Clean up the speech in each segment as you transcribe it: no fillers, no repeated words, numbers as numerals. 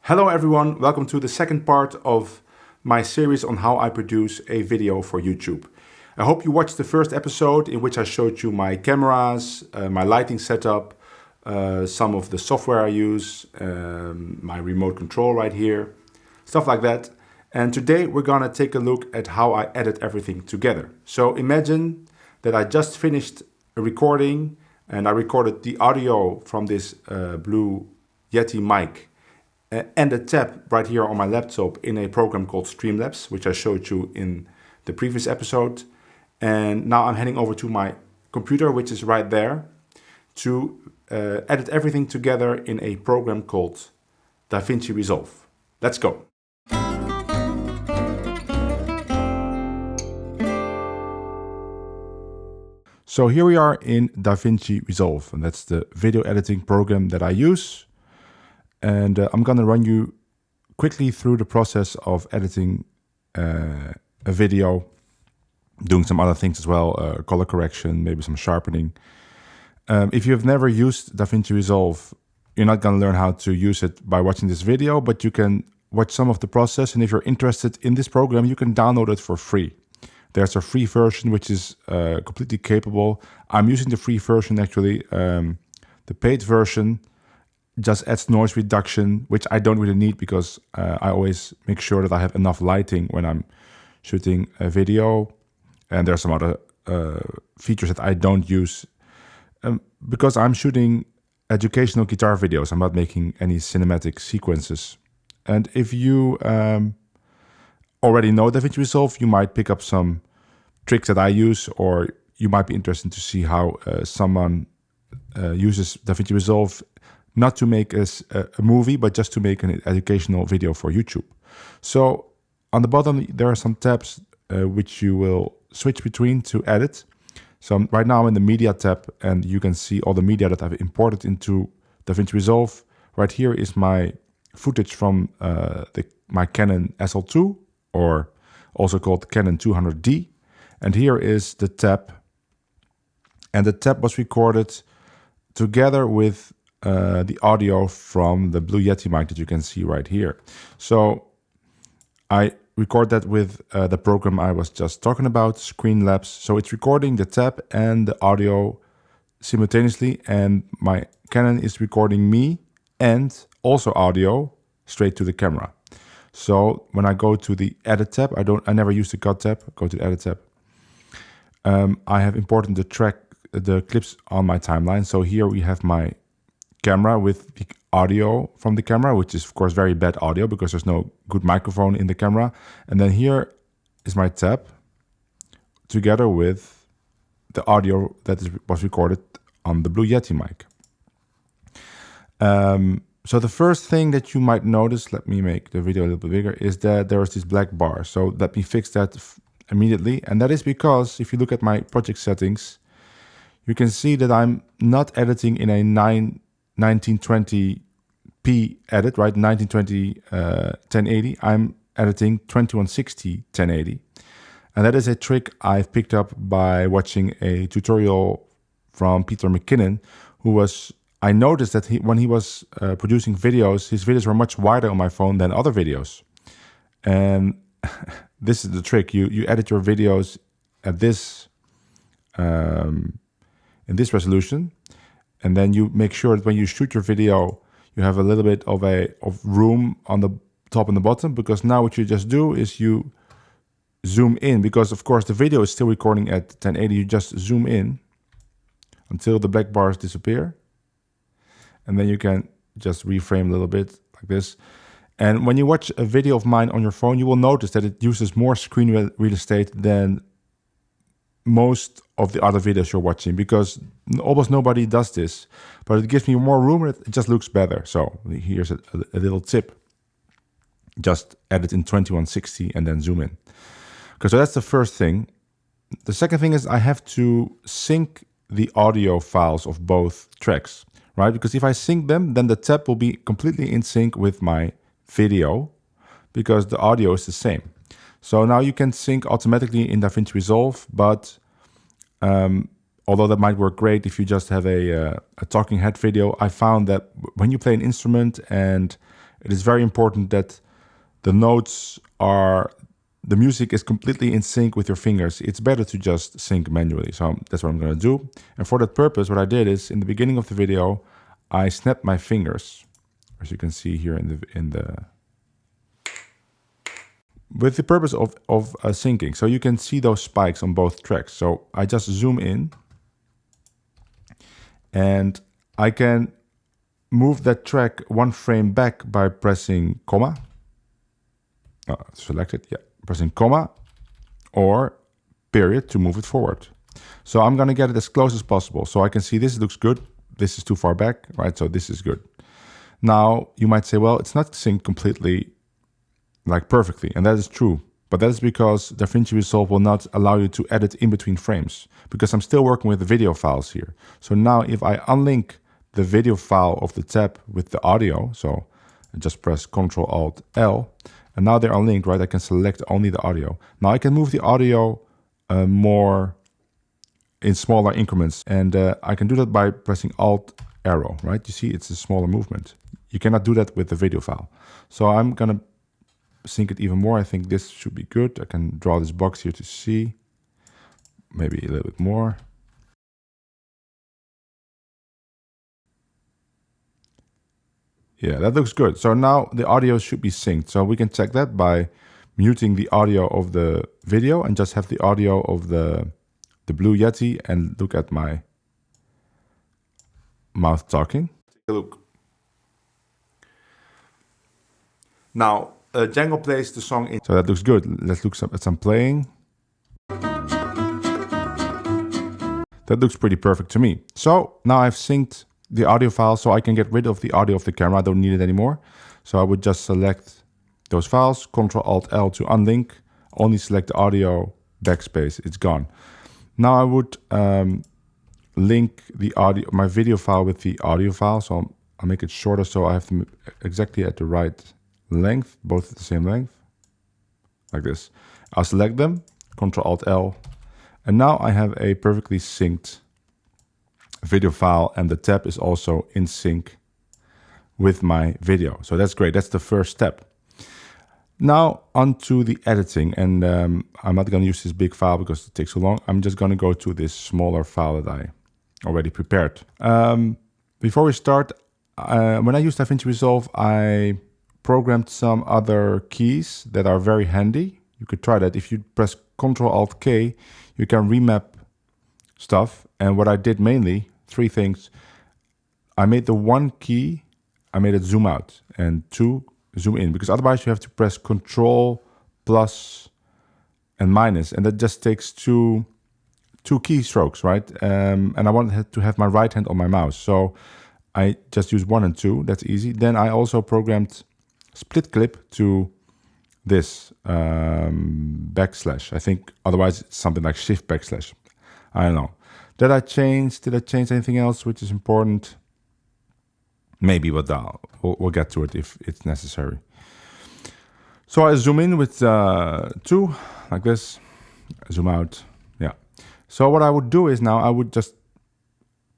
Hello everyone, welcome to the second part of my series on how I produce a video for YouTube. I hope you watched the first episode in which I showed you my cameras, my lighting setup, some of the software I use, my remote control right here, stuff like that. And today we're gonna take a look at how I edit everything together. So imagine that I just finished a recording and I recorded the audio from this Blue Yeti mic and a tab right here on my laptop in a program called Streamlabs, which I showed you in the previous episode. And now I'm heading over to my computer, which is right there, to edit everything together in a program called Davinci Resolve. Let's go. So here we are in Davinci Resolve, and that's the video editing program that I use. And I'm going to run you quickly through the process of editing a video, doing some other things as well, color correction, maybe some sharpening. If you have never used Davinci Resolve, you're not going to learn how to use it by watching this video, but you can watch some of the process. And if you're interested in this program, you can download it for free. There's a free version, which is completely capable. I'm using the free version actually. The paid version just adds noise reduction, which I don't really need because I always make sure that I have enough lighting when I'm shooting a video. And there are some other features that I don't use because I'm shooting educational guitar videos. I'm not making any cinematic sequences. And if you already know Davinci Resolve, you might pick up some tricks that I use, or you might be interested to see how someone uses Davinci Resolve not to make a movie, but just to make an educational video for YouTube. So on the bottom, there are some tabs which you will switch between to edit. So right now I'm in the media tab, and you can see all the media that I've imported into Davinci Resolve. Right here is my footage from my Canon SL2, or also called Canon 200D. And here is the tab. And the tab was recorded together with the audio from the Blue Yeti mic that you can see right here. So I record that with the program I was just talking about, Streamlabs. So it's recording the tab and the audio simultaneously, and my Canon is recording me and also audio straight to the camera. So when I go to the edit tab, I never use the cut tab, go to the edit tab. I have imported the clips on my timeline. So here we have my camera with the audio from the camera, which is of course very bad audio because there's no good microphone in the camera. And then here is my tab together with the audio that was recorded on the Blue Yeti mic. So the first thing that you might notice, let me make the video a little bit bigger, is that there is this black bar. So let me fix that immediately. And that is because if you look at my project settings, you can see that I'm not editing in a 1920p edit, right? 1920 1080. I'm editing 2160 1080. And that is a trick I've picked up by watching a tutorial from Peter McKinnon, I noticed that when he was producing videos, his videos were much wider on my phone than other videos. And this is the trick. You edit your videos at this in this resolution, and then you make sure that when you shoot your video, you have a little bit of room on the top and the bottom, because now what you just do is you zoom in, because of course the video is still recording at 1080. You just zoom in until the black bars disappear. And then you can just reframe a little bit like this. And when you watch a video of mine on your phone, you will notice that it uses more screen real estate than most of the other videos you're watching, because almost nobody does this. But it gives me more room and it just looks better. So here's a little tip. Just edit in 2160 and then zoom in. Okay, so that's the first thing. The second thing is I have to sync the audio files of both tracks. Right? Because if I sync them, then the tab will be completely in sync with my video because the audio is the same. So now you can sync automatically in Davinci Resolve, but although that might work great if you just have a talking head video, I found that when you play an instrument and it is very important that the notes are, the music is completely in sync with your fingers. It's better to just sync manually. So that's what I'm going to do. And for that purpose, what I did is in the beginning of the video, I snapped my fingers, as you can see here in the with the purpose of syncing. So you can see those spikes on both tracks. So I just zoom in and I can move that track one frame back by pressing comma. Select it, yeah, pressing comma or period to move it forward. So I'm gonna get it as close as possible. So I can see this looks good. This is too far back, right? So this is good. Now you might say, well, it's not synced completely, like perfectly, and that is true. But that is because Davinci Resolve will not allow you to edit in between frames, because I'm still working with the video files here. So now if I unlink the video file of the tab with the audio, so I just press Ctrl-Alt-L, and now they are linked, right? I can select only the audio. Now I can move the audio more in smaller increments, and I can do that by pressing Alt arrow, right? You see, it's a smaller movement. You cannot do that with the video file. So I'm gonna sync it even more. I think this should be good. I can draw this box here to see. Maybe a little bit more. Yeah, that looks good. So now the audio should be synced. So we can check that by muting the audio of the video and just have the audio of the Blue Yeti and look at my mouth talking. Take a look. Now, Django plays the song in. So that looks good. Let's look at some playing. That looks pretty perfect to me. So now I've synced the audio file so I can get rid of the audio of the camera. I don't need it anymore. So I would just select those files, Ctrl-Alt-L to unlink, only select the audio, backspace, it's gone. Now I would link the audio, my video file with the audio file. So I'll make it shorter so I have them exactly at the right length, both at the same length, like this. I'll select them, Ctrl-Alt-L, and now I have a perfectly synced video file, and the tab is also in sync with my video. So that's great. That's the first step. Now onto the editing, and I'm not going to use this big file because it takes so long. I'm just going to go to this smaller file that I already prepared. Before we start, when I use Davinci Resolve, I programmed some other keys that are very handy. You could try that. If you press Ctrl-Alt-K, you can remap stuff. And what I did mainly, 3 things. I made the 1 key, I made it zoom out, and 2, zoom in, because otherwise you have to press Control, plus, and minus, and that just takes two keystrokes, right? And I wanted to have my right hand on my mouse, so I just use 1 and 2. That's easy. Then I also programmed split clip to this backslash. I think otherwise it's something like shift backslash. I don't know. Did I change anything else which is important? Maybe, but we'll get to it if it's necessary. So I zoom in with 2, like this. Zoom out, yeah. So what I would do is now I would just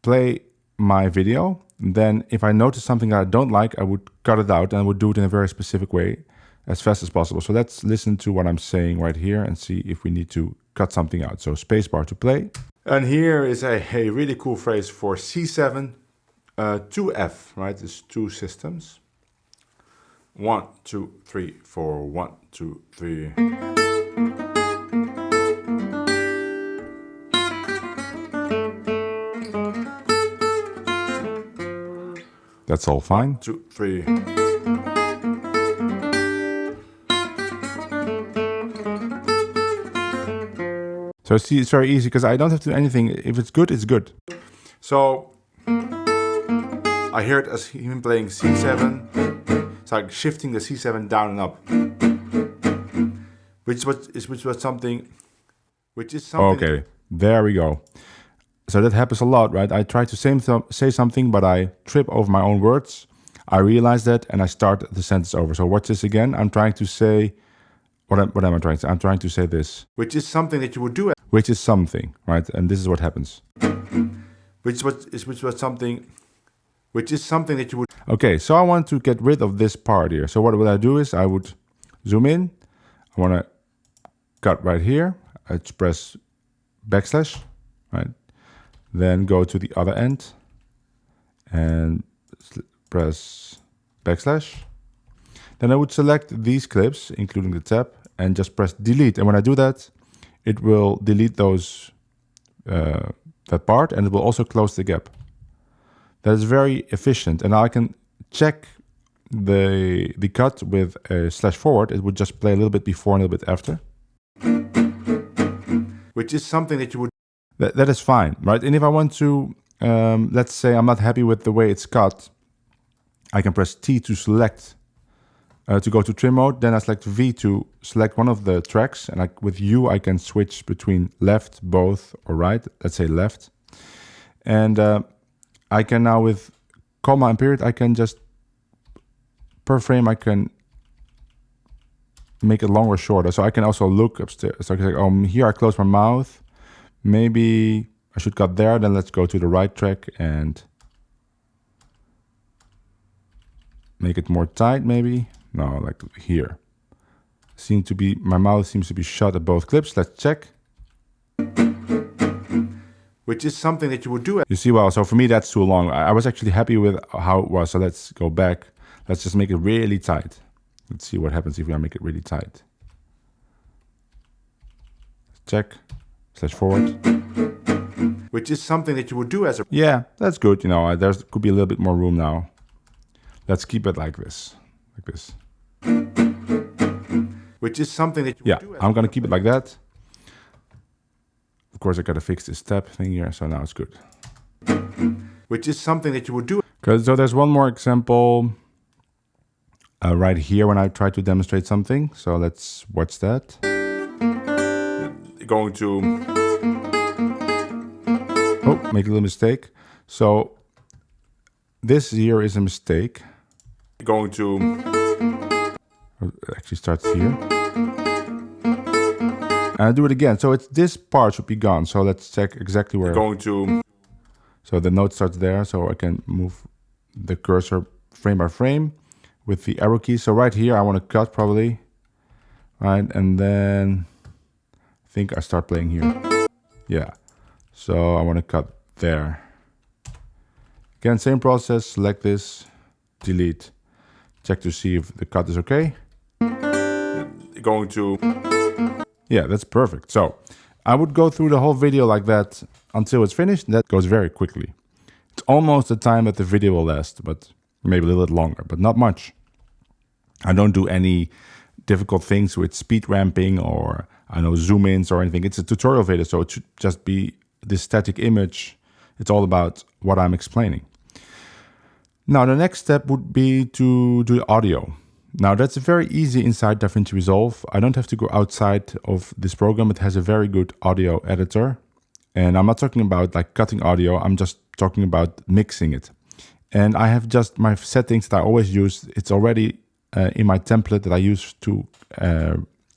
play my video. Then if I notice something that I don't like, I would cut it out and I would do it in a very specific way as fast as possible. So let's listen to what I'm saying right here and see if we need to cut something out. So spacebar to play. And here is a really cool phrase for C7, 2F, right? There's 2 systems. 1, 2, 3, 4, 1, 2, 3. That's all fine. 1, 2, 3. So see, it's very easy because I don't have to do anything. If it's good, it's good. So I hear it as him playing C7. It's like shifting the C7 down and up, which is something. Okay, there we go. So that happens a lot, right? I try to say something, but I trip over my own words. I realize that, and I start the sentence over. So watch this again. I'm trying to say. What am I trying to say? I'm trying to say this. Which is something that you would do. Which is something, right? And this is what happens. Which was something. which is something that you would... Okay, so I want to get rid of this part here. So what would I do is I would zoom in. I want to cut right here. I press backslash, right? Then go to the other end and press backslash. Then I would select these clips, including the tab, and just press delete. And when I do that, it will delete those that part, and it will also close the gap. That is very efficient, and I can check the cut with a /forward. It would just play a little bit before and a little bit after, which is something that you would... That is fine, right? And if I want to, let's say I'm not happy with the way it's cut, I can press T to select, to go to trim mode. Then I select V to select one of the tracks, and with U I can switch between left, both, or right. Let's say left, and I can now with comma and period, I can just per frame I can make it longer or shorter. So I can also look upstairs. So I can say, oh, here I close my mouth. Maybe I should cut there. Then let's go to the right track and make it more tight. Maybe no, like here. My mouth seems to be shut at both clips. Let's check. Which is something that you would do. You see, well, so for me that's too long. I was actually happy with how it was. So let's go back. Let's just make it really tight. Let's see what happens if we make it really tight. Check. /forward. Which is something that you would do as a... Yeah, that's good. You know, there could be a little bit more room now. Let's keep it like this. Like this. Which is something that you would do. Yeah, I'm going to keep it like that. Of course, I got to fix this tab thing here. So now it's good. Which is something that you would do. So there's one more example right here when I try to demonstrate something. So let's watch that. Going to... Oh, make a little mistake. So this here is a mistake. Going to... It actually starts here. And I do it again. So this part should be gone. So let's check exactly where... Going to... So the note starts there. So I can move the cursor frame by frame with the arrow key. So right here, I want to cut probably. Right, and then... I think I start playing here. Yeah. So I want to cut there. Again, same process. Select this, delete. Check to see if the cut is okay. Going to... Yeah, that's perfect. So I would go through the whole video like that until it's finished. That goes very quickly. It's almost the time that the video will last, but maybe a little bit longer, but not much. I don't do any difficult things with speed ramping or zoom ins or anything. It's a tutorial video, so it should just be this static image. It's all about what I'm explaining. Now, the next step would be to do audio. Now, that's very easy inside Davinci Resolve. I don't have to go outside of this program. It has a very good audio editor. And I'm not talking about like cutting audio. I'm just talking about mixing it. And I have just my settings that I always use. It's already in my template that I use to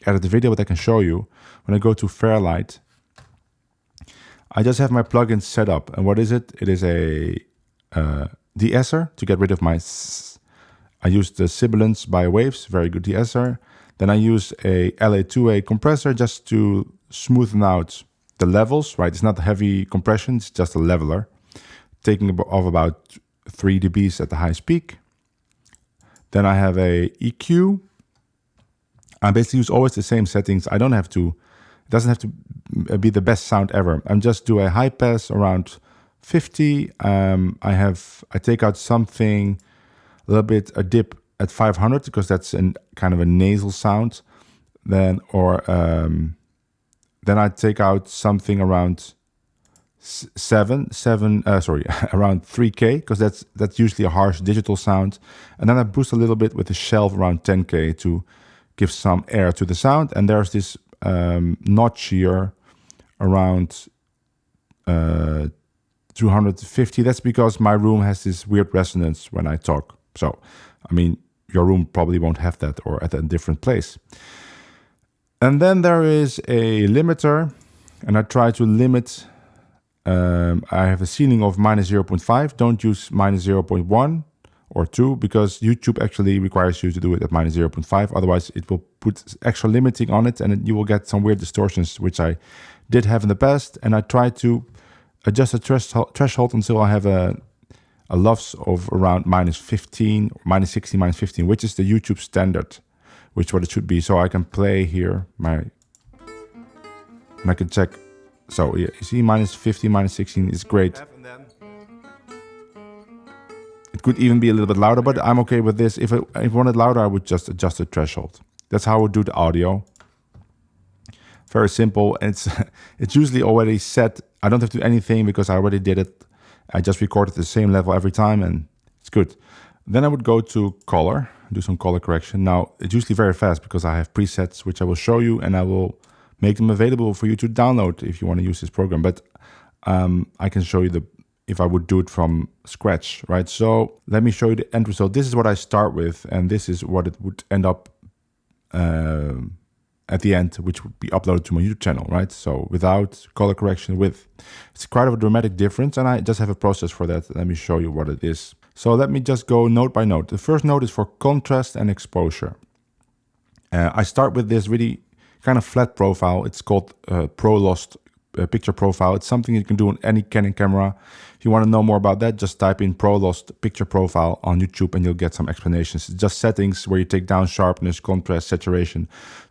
edit the video, but I can show you. When I go to Fairlight, I just have my plugin set up. And what is it? It is a de-esser to get rid of my... I use the sibilance by Waves, very good de-esser. Then I use a LA2A compressor just to smoothen out the levels, right? It's not heavy compression, it's just a leveler. Taking off about 3 dBs at the highest peak. Then I have a EQ. I basically use always the same settings. I don't have to, it doesn't have to be the best sound ever. I'm just do a high pass around 50. I take out something, a little bit, a dip at 500 because that's kind of a nasal sound. Then I take out something around around 3K because that's usually a harsh digital sound. And then I boost a little bit with the shelf around 10K to give some air to the sound. And there's this notch here around 250. That's because my room has this weird resonance when I talk. So, I mean, your room probably won't have that or at a different place. And then there is a limiter, and I try to limit I have a ceiling of minus 0.5. Don't use minus 0.1 or 2 because YouTube actually requires you to do it at minus 0.5. Otherwise, it will put extra limiting on it and you will get some weird distortions, which I did have in the past. And I tried to adjust the threshold until I have a LUFS of around minus 15, or minus 16, minus 15, which is the YouTube standard, which is what it should be. So I can play here and I can check. So yeah, you see minus 15, minus 16 is great. It could even be a little bit louder, but I'm okay with this. If I wanted louder, I would just adjust the threshold. That's how I would do the audio. Very simple. And it's usually already set. I don't have to do anything because I already did it. I just recorded the same level every time and it's good. Then I would go to color, do some color correction. Now, it's usually very fast because I have presets, which I will show you and I will make them available for you to download if you want to use this program. But I can show you if I would do it from scratch, right? So let me show you the end result. This is what I start with, and this is what it would end up at the end, which would be uploaded to my YouTube channel, right? So without color correction, with. It's quite a dramatic difference, and I just have a process for that. Let me show you what it is. So let me just go note by note. The first note is for contrast and exposure. I start with this really kind of flat profile. It's called Pro-Lost picture profile. It's something you can do on any Canon camera. If you want to know more about that, just type in Pro-Lost picture profile on YouTube and you'll get some explanations. It's just settings where you take down sharpness, contrast, saturation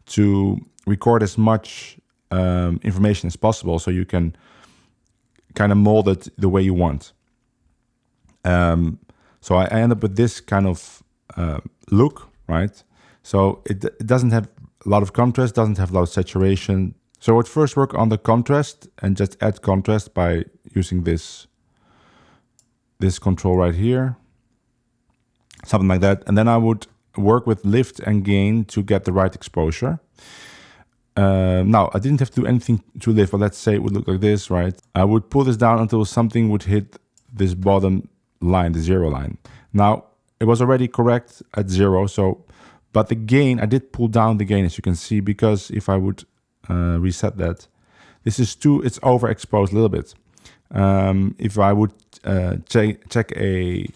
to record as much information as possible so you can kind of mold it the way you want. So I end up with this kind of look, right? So it doesn't have a lot of contrast, doesn't have a lot of saturation. So I would first work on the contrast and just add contrast by using this control right here, something like that. And then I would work with lift and gain to get the right exposure. Now, I didn't have to do anything to lift, but let's say it would look like this, right? I would pull this down until something would hit this bottom line, the 0 line. Now, it was already correct at 0, but the gain, I did pull down the gain, as you can see, because if I would reset that, this is it's overexposed a little bit. If I would check a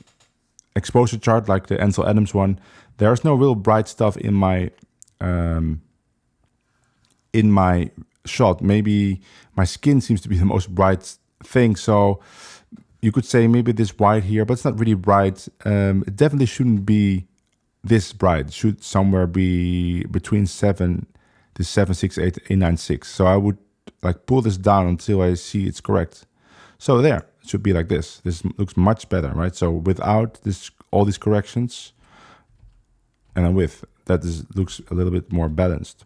exposure chart like the Ansel Adams one, there's no real bright stuff in my shot. Maybe my skin seems to be the most bright thing, so you could say maybe this white here, but it's not really bright. It definitely shouldn't be this bright. It should somewhere be between 768, 896. So I would like pull this down until I see it's correct. So there, it should be like this. This looks much better, right? So without all these corrections, and then with that, looks a little bit more balanced.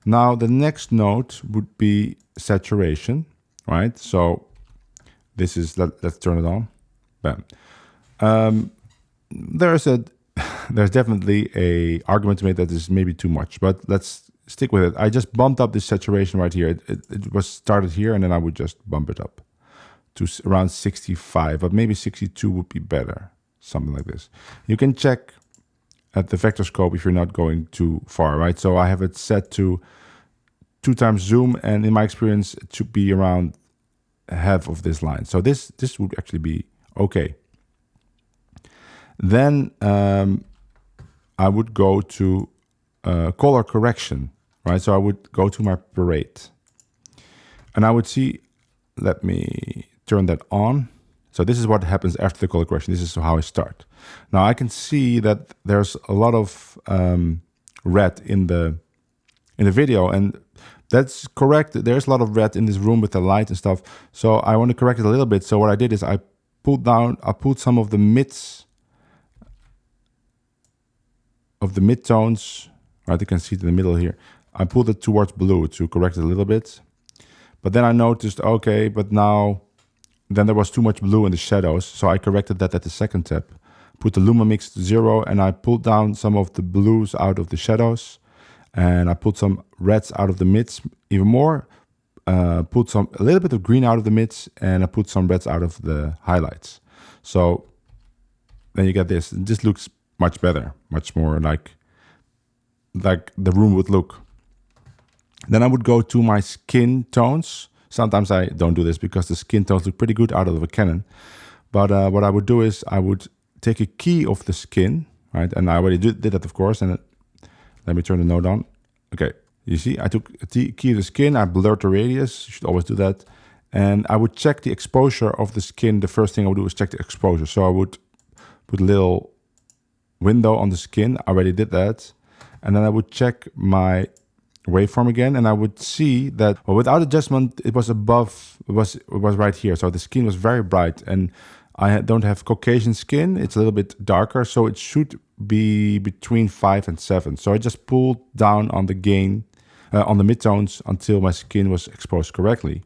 Now the next note would be saturation, right? So this is, let's turn it on. Bam. There's definitely a argument to make that is maybe too much, but let's stick with it. I just bumped up this saturation right here. It was started here, and then I would just bump it up to around 65, but maybe 62 would be better, something like this. You can check at the vector scope if you're not going too far, right? So I have it set to 2 times zoom, and in my experience, it should be around half of this line. So this would actually be okay. Then I would go to color correction, right? So I would go to my parade, and I would see, let me turn that on. So this is what happens after the color correction. This is how I start. Now I can see that there's a lot of red in the video, and that's correct. There's a lot of red in this room with the light and stuff. So I want to correct it a little bit. So what I did is I pulled some of the midtones, right? You can see it in the middle here. I pulled it towards blue to correct it a little bit. But then I noticed, okay, but then there was too much blue in the shadows. So I corrected that at the second step. Put the Luma mix to 0, and I pulled down some of the blues out of the shadows. And I pulled some reds out of the mids even more. Put a little bit of green out of the mids, and I put some reds out of the highlights. So then you get this. This looks much better, much more like the room would look. Then I would go to my skin tones. Sometimes I don't do this because the skin tones look pretty good out of a Canon. But what I would do is I would take a key of the skin, right? And I already did that, of course. And let me turn the node on. Okay, you see, I took a key of the skin. I blurred the radius. You should always do that. And I would check the exposure of the skin. The first thing I would do is check the exposure. So I would put a little window on the skin. I already did that. And then I would check my waveform again, and I would see that, well, without adjustment, it was above, it was right here. So the skin was very bright, and I don't have Caucasian skin. It's a little bit darker, so it should be between 5 and 7. So I just pulled down on the gain, on the midtones until my skin was exposed correctly.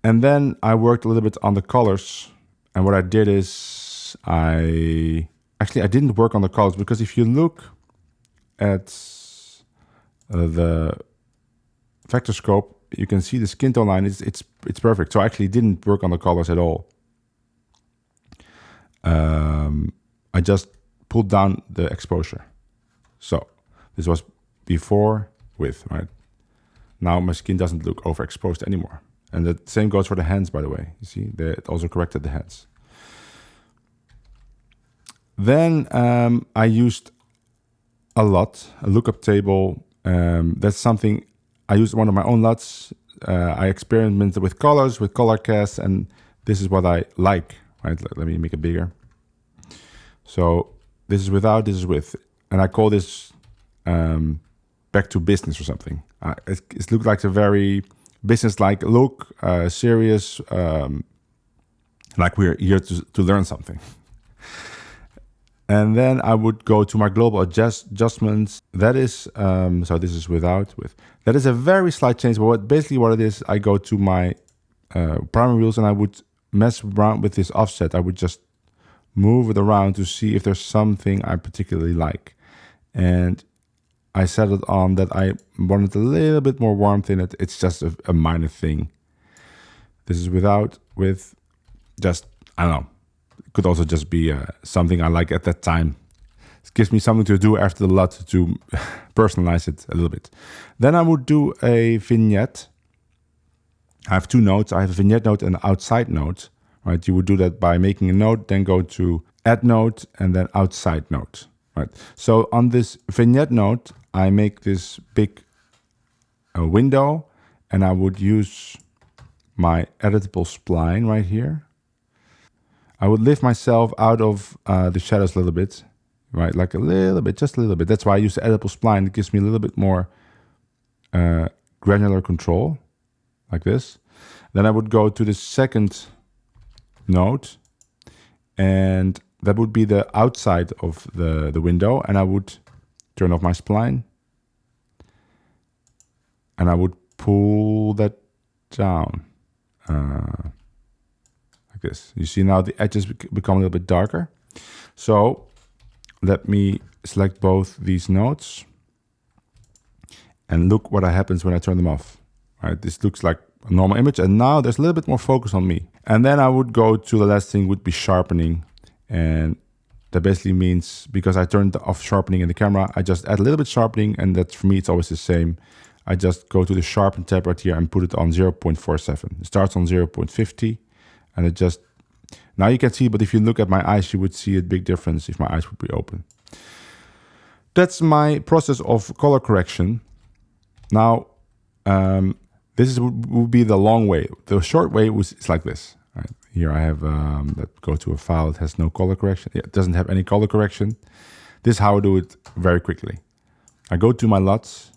And then I worked a little bit on the colors. And what I did is I didn't work on the colors, because if you look at the vector scope, you can see the skin tone line. It's perfect. So I actually didn't work on the colors at all. I just pulled down the exposure. So this was before with, right? Now my skin doesn't look overexposed anymore. And the same goes for the hands, by the way. You see, it also corrected the hands. Then I used a lookup table. That's something I used one of my own LUTs. I experimented with colors, with color cast, and this is what I like. Right? Let me make it bigger. So this is without, this is with, and I call this back to business or something. It looks like a very business-like look, serious, like we're here to learn something. And then I would go to my global adjustments. That is, so this is without, with. That is a very slight change, but basically what it is, I go to my primary wheels and I would mess around with this offset. I would just move it around to see if there's something I particularly like. And I set it on that I wanted a little bit more warmth in it. It's just a minor thing. This is without, with, just, I don't know. Could also just be something I like at that time. It gives me something to do after the LUT to personalize it a little bit. Then I would do a vignette. I have two nodes. I have a vignette node and an outside node. Right? You would do that by making a node, then go to add node and then outside node. Right? So on this vignette node, I make this big window, and I would use my editable spline right here. I would lift myself out of the shadows a little bit, right? Like a little bit, just a little bit. That's why I use the editable spline. It gives me a little bit more granular control, like this. Then I would go to the second node, and that would be the outside of the window. And I would turn off my spline, and I would pull that down. This. You see now the edges become a little bit darker. So let me select both these nodes and look what happens when I turn them off. All right, this looks like a normal image, and now there's a little bit more focus on me. And then I would go to the last thing, would be sharpening, and that basically means, because I turned off sharpening in the camera, I just add a little bit sharpening, and that for me it's always the same. I just go to the sharpen tab right here and put it on 0.47. It starts on 0.50. And it just, now you can see, but if you look at my eyes, you would see a big difference if my eyes would be open. That's my process of color correction. Now, this would be the long way. The short way is like this. Right? Here I have, let's go to a file that has no color correction. Yeah, it doesn't have any color correction. This is how I do it very quickly. I go to my LUTs.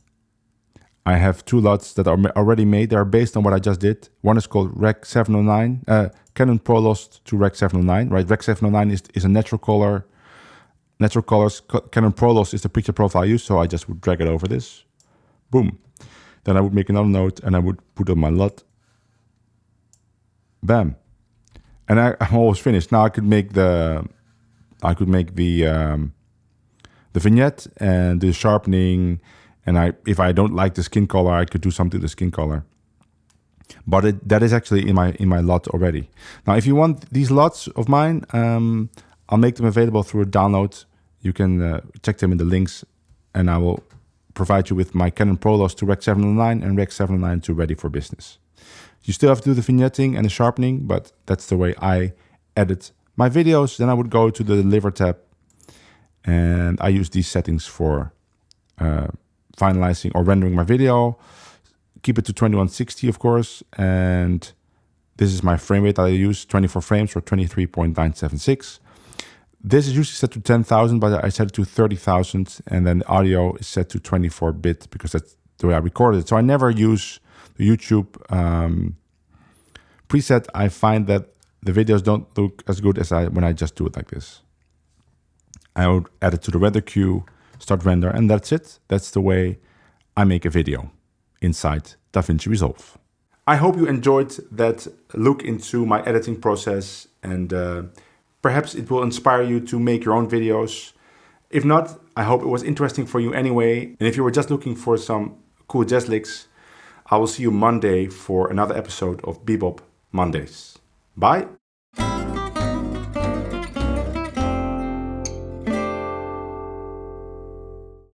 I have two LUTs that are already made. They are based on what I just did. One is called Rec 709, Canon ProLost to Rec 709. Right, Rec 709 is a natural color. Natural colors. Canon ProLost is the picture profile I use, so I just would drag it over this. Boom. Then I would make another node and I would put on my LUT. Bam. And I'm almost finished. Now I could make the vignette and the sharpening. And if I don't like the skin color, I could do something to the skin color. But that is actually in my LUT already. Now, if you want these LUTs of mine, I'll make them available through a download. You can check them in the links, and I will provide you with my Canon ProLoss to Rec 709 and Rec 709 to Ready for Business. You still have to do the vignetting and the sharpening, but that's the way I edit my videos. Then I would go to the Deliver tab, and I use these settings for finalizing or rendering my video. Keep it to 2160, of course, and this is my frame rate that I use, 24 frames or 23.976. This is usually set to 10,000, but I set it to 30,000, and then the audio is set to 24-bit because that's the way I recorded it. So I never use the YouTube preset. I find that the videos don't look as good as when I just do it like this. I would add it to the render queue, start render, and that's it. That's the way I make a video inside Davinci Resolve. I hope you enjoyed that look into my editing process, and perhaps it will inspire you to make your own videos. If not, I hope it was interesting for you anyway. And if you were just looking for some cool jazz licks, I will see you Monday for another episode of Bebop Mondays. Bye.